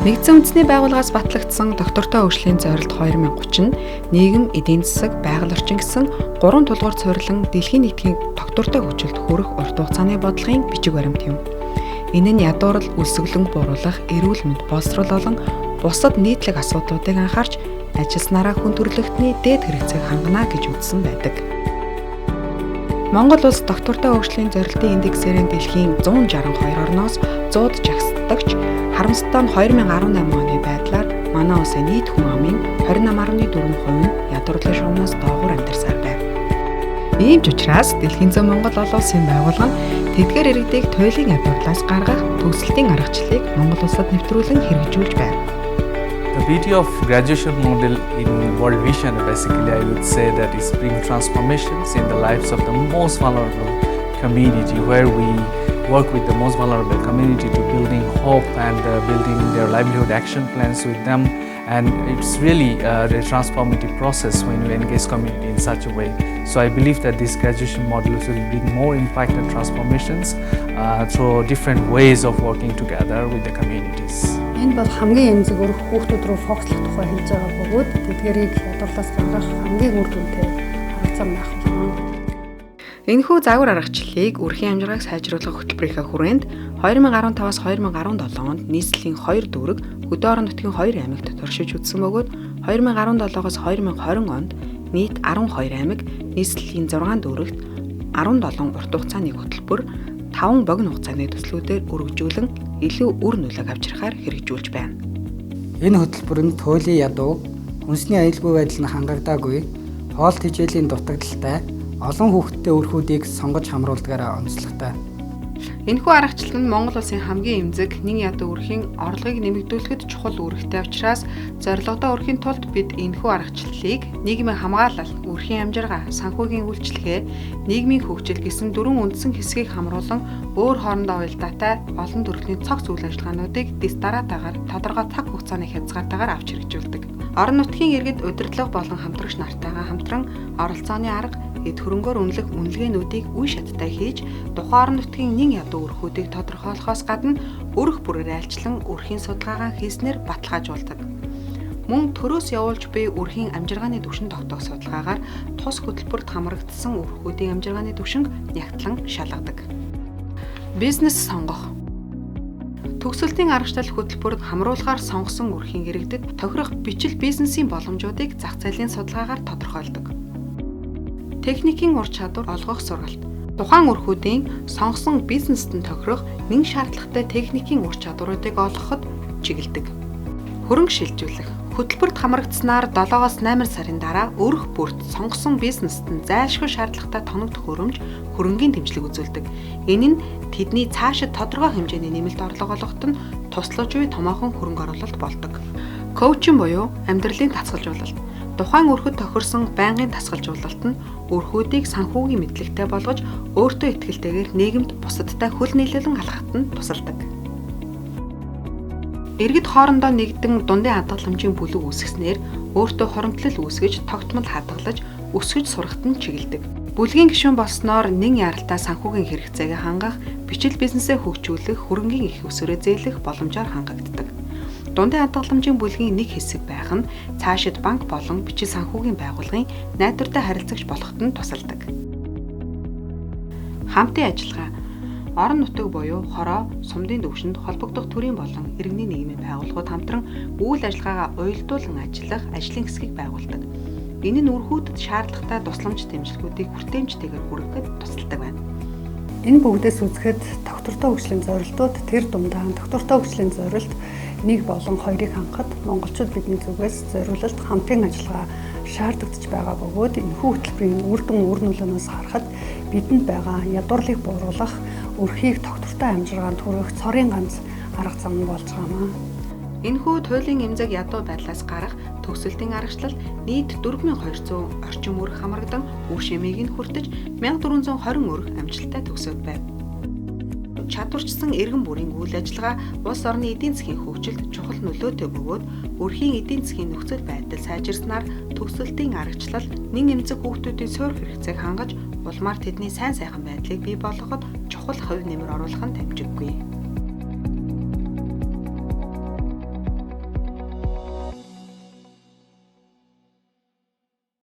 Нэгдсэн үндэсний байгууллагаас батлагдсан доктортой хөгжлийн зорилт 2030 нь нийгэм, эдийн засаг, байгаль орчин гэсэн 3 тулгуур суурилан дэлхийн нийтийн доктортой хөгжилд хүрэх урт хугацааны бодлогын бичиг баримт юм. Энэ нь ядуурл, үлсгэлэн бууруулах, эрүүл мэнд боловсрол болон бусад нийтлэг асуудлуудыг анхаарч ажилснараа хүн төрөлхтний дээд хэрэгцээг хангана гэж үзсэн байдаг. Монгол улс доктортой хөгжлийн зорилтын индексээрээ дэлхийн 162 орноос 100-д жагсдагч харамсалтай нь 2018 оны байдлаар манай улсын нийт хүн амын 28.4% нь ядуурлын шугамнаас доогуур амьдарсаар байна. Ийм ч учраас Дэлхийн зам Монгол олон улсын байгууллага нь тэдгээр иргэдийг туйлын ядуурлаас гаргах төгсөлтийн аргачлалыг Монгол улсад нэвтрүүлэн хэрэгжүүлж байна. The beauty of graduation model in World Vision, basically I would say that is bring transformations in the lives of the most vulnerable community, where we work with the most vulnerable community to building hope and building their livelihood action plans with them. And it's really a transformative process when you engage community in such a way. So I believe that these graduation models will bring more impact and transformations through different ways of working together with the communities. Энэ бол хамгийн эмзэг өрх хүүхдүүд рүү фокуслох тухай хэлж байгаа бөгөөд тэдгэрийг ядуурлаас гаргах хамгийн үр дүнтэй арга зам байх болно. Энэхүү загвар аргачлалыг үрхийн амжиргааг сайжруулах хөтөлбөрийнхээ хүрээнд 2015-аас 2017 онд нийслэлийн 2 дүүрэг хөдөө орон нутгийн 2 аймагт туршиж үзсэн бөгөөд 2017-оос 2020 онд нийт 12 аймаг нийслэлийн 6 дүүрэгт 17 урт хугацааны хөтөлбөр 5 богино хугацааны төслүүдээр үргэлжүүлэн илүү үр нөлөөг авчрахаар хэрэгжүүлж байна. Энэ хөтөлбөр нь туйлын ядуу, хүнсний аюулгүй байдал нь хангагдаагүй, хоол тэжээлийн дутагдaltaй, олон хүүхэдтэй өрхүүдийг сонгож хамруулдагаараа онцлогтой. Энэхүү аргачлал нь Монгол улсын хамгийн эмзэг нэн ядуу өрхийн орлогыг нэмэгдүүлэхэд чухал үүрэгтэй учраас зорилгодоо өрхийн тулд бид энэхүү аргачлалыг нийгмийн хамгаалал, өрхийн амжиргаа, санхүүгийн үйлчлэгээ, нийгмийн хөгжил гэсэн 4 үндсэн хэсгийг хамруулан өөр хоорондоо уялдаатай олон төрлийн цогц үйл ажиллагаануудыг дэс дараатаагаар тодорхой цаг хугацааны хязгаартаагаар авч хэрэгжүүлдэг. Орон нутгийн иргэд удирдлага болон хамтрагч нартайгаа хамтран оролцооны арга эд хөрөнгөөр үнэлэх үнэлгээнүүдийг үе шаттай хийж тухайн орон нутгийн нэн ядуу өрхүүдийг тодорхойлохоос гадна өрх бүрээр айлчлан өрхийн судалгаагаа хийснээр баталгаажуулдаг. Мөн төрөөс явуулж буй өрхийн амжиргааны түвшин тогтоох судалгаагаар тус хөтөлбөрт хамрагдсан өрхүүдийн амжиргааны түвшин нягтлан шалгадаг. Бизнес сонгох. Төгсөлтийн аргачлал хөтөлбөрөд хамруулахаар сонгосон өрхийн иргэдэд тохирох бичил бизнесийн боломжуудыг зах зээлийн судалгаагаар тодорхойлдог. Техникийн ур чадвар олгох сургалт. Тухайн өрхүүдийн сонгосон бизнест нь тохирох нэн шаардлагатай техникийн ур чадваруудыг олгоход чиглэдэг. Хөрөнгө шилжүүлэх. Хөтөлбөрт хамрагдсанаар 7-8 сарын дараа өрх бүрт сонгосон бизнест нь зайлшгүй шаардлагатай тоног төхөөрөмж, хөрөнгийн дэмжлэг үзүүлдэг. Энэ нь тэдний цаашид тодорхой хэмжээний нэмэлт орлого олгоход нь туслаж буй томоохон хөрөнгө оруулалт болдог. Коучинг буюу амьдралын тасгалжуулалт. Тухайн өрхөд тохирсон байнгын тасгалжуулалт нь өрхүүдийг санхүүгийн мэдлэгтэй болгож өөртөө итгэлтэйгээр нийгэмд бусадтай хөл нийлүүлэн алхахад нь тусалдаг. Иргэд хоорондоо нэгдэн дундын хадгаламжийн бүлэг үүсгэснээр өөртөө хоромтлол үүсгэж, тогтмол хадгалж, өсгөж сурахад нь чиглэдэг. Бүлгийн гишүүн болсноор нэн яралтай санхүүгийн хэрэгцээг хангах, бичил бизнесээ хөгжүүлэх, хөрөнгийн их өсвөрөө зээлэх боломжоор хангагддаг. Дундын хадгаламжийн бүлгийн нэг хэсэг байх нь цаашид банк болон бичил санхүүгийн байгууллагын найдвартай харилцагч болоход нь тусалдаг. Хамтын ажиллагаа. Орон нутаг буюу хороо, сумдын төвшөнд холбогдох төрийн болон иргэний нийгмийн байгууллагууд хамтран үйл ажиллагаагаа уялдуулан ажиллах ажлын хэсгийг байгуулдаг. Энэ нь өрхүүдэд шаардлагатай тусламж дэмжлэгүүдийг хүртээмжтэйгээр хүргэхэд тусалдаг байна. Энэ бүгдээс үзэхэд доктортой хөгжлийн зорилтууд тэр дундаа доктортой хөгжлийн зорилт 1 болон 2-ыг хангахад монголчууд бидний зүгээс зориулалт хамтын ажиллагаа шаардагдж байгаа бөгөөд энэхүү хөтөлбөрийн үр дүн үр нөлөөнөөс харахад бидэнд байгаа ядуурлыг бууруулах, өрхийг доктортой амжиргаанд хүргэх цорын ганц арга зам болж байгаамаа. Энэхүү туйлын эмзэг ядуу байдлаас гарах төгсөлтийн аргачлал нийт 4200 орчим өрх хамрагдан үр шимийг нь хүртэж 1420 өрх амжилттай төгсөөд байв. Чадварчсан иргэн бүрийн үйл ажиллагаа улс орны эдийн засгийн хөгжилд чухал нөлөөтэй бөгөөд өрхийн эдийн засгийн нөхцөл байдал сайжирснаар төгсөлтийн аргачлал нэн эмзэг хүүхдүүдийн суурь хэрэгцээг хангаж улмаар тэдний сайн сайхан байдлыг бий болгоход чухал хувь нэмэр оруулах нь дамжиггүй.